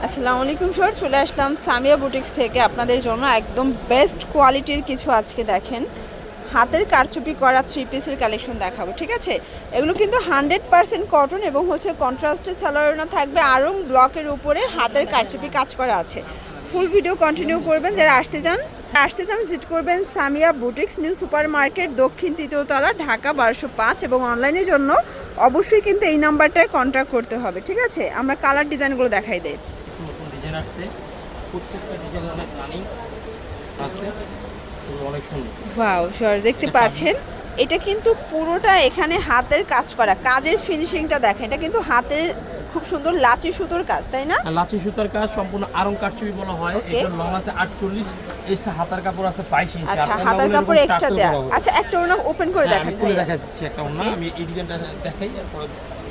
আসসালামু আলাইকুম স্যার, চলে আসলাম সামিয়া বুটিক্স থেকে আপনাদের জন্য একদম বেস্ট কোয়ালিটির কিছু আজকে দেখেন হাতের কারচুপি করা থ্রি পিসের কালেকশন দেখাবো। ঠিক আছে, এগুলো কিন্তু 100% কটন এবং হচ্ছে কন্ট্রাস্টের সালোয়ার থাকবে আরং ব্লকের উপরে হাতের কারচুপি কাজ করা আছে। ফুল ভিডিও কন্টিনিউ করবেন। যারা আসতে চান ভিজিট করবেন Samia boutiques, new super market, দক্ষিণ তৃতীয় তলা, ঢাকা 1205। এবং অনলাইনের জন্য অবশ্যই কিন্তু এই নাম্বারটায় কন্ট্যাক্ট করতে হবে। ঠিক আছে, আমরা কালার ডিজাইনগুলো দেখাই দেই। নতুন ডিজাইন আসছে, প্রত্যেকটা ডিজাইন অনেক রানিং আছে, অনেক সুন্দর। ওয়াও স্যার, দেখতে পাচ্ছেন এটা কিন্তু পুরোটা এখানে হাতের কাজ করা, কাজের ফিনিশিংটা দেখেন। এটা কিন্তু হাতের খুব সুন্দর লাচি সুতোর কাজ, তাই না? লাচি সুতার কাজ সম্পূর্ণ আরং কারচুপি বলা হয়। এটা লং আছে 48, এক্সট্রা হাতার কাপড় আছে 22 ইঞ্চি। আচ্ছা, হাতার কাপড় এক্সট্রা দেয়া। আচ্ছা, একটা ওনা ওপেন করে দেখেন। খুলে দেখা যাচ্ছে একটা ওনা, আমি এই ডিজাইনটা দেখাই, এরপর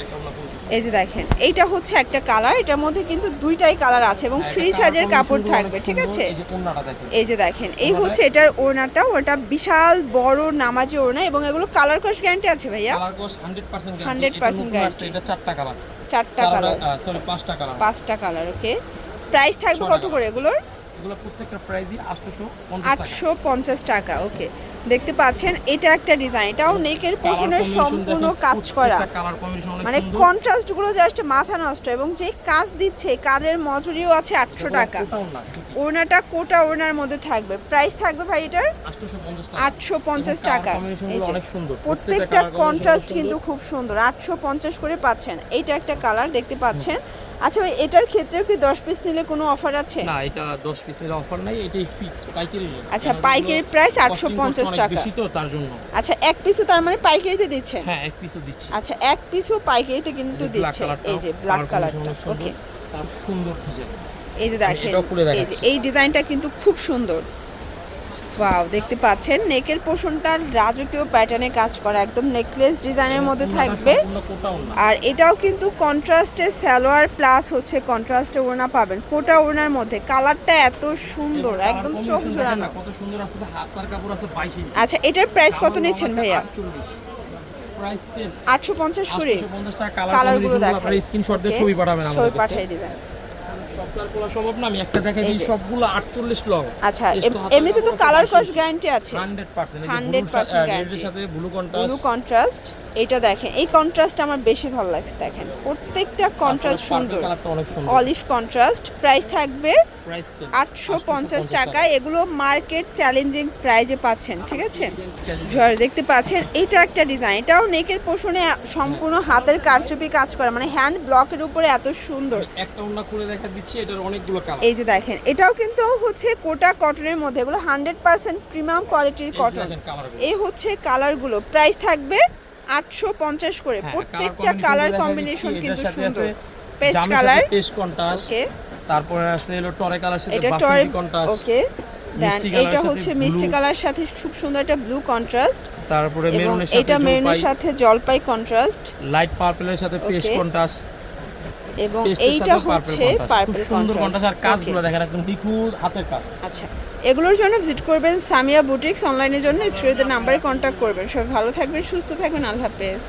একটা ওনা বলছি। এই যে দেখেন, এইটা হচ্ছে একটা কালার, এটার মধ্যে কিন্তু দুইটাই কালার আছে এবং ফ্রি সাইজের কাপড় থাকবে। ঠিক আছে, এই যে ওনাটা দেখেন, এই যে দেখেন, এই হচ্ছে এটার ওড়নাটা, ওটা বিশাল বড় নামাজি ওড়না এবং এগুলো কালার কোশ গ্যারান্টি আছে ভাইয়া? কালার কোশ 100% গ্যারান্টি। 100% গ্যারান্টি। এটা চারটা কালার, পাঁচটা কালার। পাঁচটা কালার। ওকে, প্রাইস থাকবে কত করে এগুলোর? এগুলো প্রত্যেকটা প্রাইসই 850 টাকা। ওকে, দেখতে পাচ্ছেন এটা একটা ডিজাইন, এটাও নেকের পোর্শনের সম্পূর্ণ কাজ করা, মানে কন্ট্রাস্ট গুলো জাস্ট মাথা নষ্ট। এবং যে কাজ দিচ্ছে কাজের মজুরিও আছে 800 টাকা। ওড়নাটা কোটা ওড়নার মধ্যে থাকবে। প্রাইস থাকবে ভাই এটার 850 টাকা। প্রত্যেকটা কন্ট্রাস্ট কিন্তু খুব সুন্দর, 850 করে পাচ্ছেন। এইটা একটা কালার দেখতে পাচ্ছেন। আচ্ছা ভাই, এটার ক্ষেত্রেও কি 10 পিস নিলে কোনো অফার আছে? না, এটা 10 পিসের অফার নাই, এটাই ফিক্স পাইকারি। আচ্ছা, পাইকারি প্রাইস 850 টাকা। বেশি তো তার জন্য। আচ্ছা, এক পিসও তার মানে পাইকারিতে দিচ্ছেন? হ্যাঁ, এক পিসও দিচ্ছি। আচ্ছা, এক পিসও পাইকারিতে কিন্তু দিচ্ছে। এই যে ব্ল্যাক কালারটা, ওকে, তার সুন্দর ডিজাইন। এই যে দেখেন, এই ডিজাইনটা কিন্তু খুব সুন্দর। ওয়াও, দেখতে পাচ্ছেন নেকের পোর্শনটা রাজকীয় প্যাটার্নে কাজ করা, একদম নেকলেস ডিজাইনের মধ্যে থাকবে। আর এটাও কিন্তু কন্ট্রাস্টে সালোয়ার প্লাস হচ্ছে কন্ট্রাস্টে ওড়না পাবেন। কোটা ওড়নার মধ্যে কালারটা এত সুন্দর, একদম চোখ জোড়ানো, কত সুন্দর আছে। হাতার কাপড় আছে 22 ইঞ্চি। আচ্ছা, এটার প্রাইস কত নিচ্ছেন ভাইয়া? 850 করে। 850 টাকা। কালারগুলো দেখাই, স্ক্রিনশট দিয়ে ছবি পাঠাবেন, আমাদের ছবি পাঠিয়ে দিবেন। সবগুলো বলা সম্ভব না, আমি একটা দেখাই দিই। সবগুলো 48 লং। আচ্ছা, এমনিতে তো কালার কোশ গ্যারান্টি আছে 100%। 100% গ্যারান্টি। এর সাথে ব্লু কন্ট্রাস্ট, এটা দেখেন, এই কন্ট্রাস্ট আমার বেশি ভালো লাগছে। দেখেন প্রত্যেকটা কন্ট্রাস্ট সুন্দর, অলিভ কন্ট্রাস্ট। প্রাইস থাকবে 850 টাকা। এগুলো মার্কেট চ্যালেঞ্জিং প্রাইজে পাচ্ছেন। ঠিক আছে, দেখতে পাচ্ছেন এটা একটা ডিজাইন, এটাও নেকের পোর্শনে সম্পূর্ণ হাতের কারচুপি কাজ করা, মানে হ্যান্ড ব্লকের উপরে এত সুন্দর। একটা ওড়না খুলে দেখা দিচ্ছি, এটার অনেকগুলো কালার। এই যে দেখেন, এটাও কিন্তু হচ্ছে কোটা কটনের মধ্যে, এগুলো 100% প্রিমিয়াম কোয়ালিটির কটন। এই হচ্ছে কালারগুলো। প্রাইস থাকবে 850 করে। প্রত্যেকটা কালার কম্বিনেশন কিন্তু সুন্দর। পেস্ট কালার, পেস্ট কন্ট্রাস্ট, ওকে, তারপরে আছে হলো টরে কালার সাথে এটা বাসন্তী কন্ট্রাস্ট, ওকে। দেন এটা হচ্ছে মিষ্টি কালার সাথে খুব সুন্দর একটা ব্লু কন্ট্রাস্ট। তারপরে মেরুনের সাথে এটা মেরুনের সাথে জলপাই কন্ট্রাস্ট, লাইট পার্পলের সাথে পেস্ট কন্ট্রাস্ট, এবং এইটা হচ্ছে পার্পল সুন্দর কন্ট্রাস্ট। কন্ট্রাস্ট। আর কাজগুলো দেখেন একদম নিখুঁত হাতের কাজ। আচ্ছা, এগুলোর জন্য ভিজিট করবেন সামিয়া বুটিক্স। অনলাইনের জন্য স্ক্রিনের নাম্বারে কন্ট্যাক্ট করবেন। সবাই ভালো থাকবেন, সুস্থ থাকবেন, আল্লাহ হাফেজ।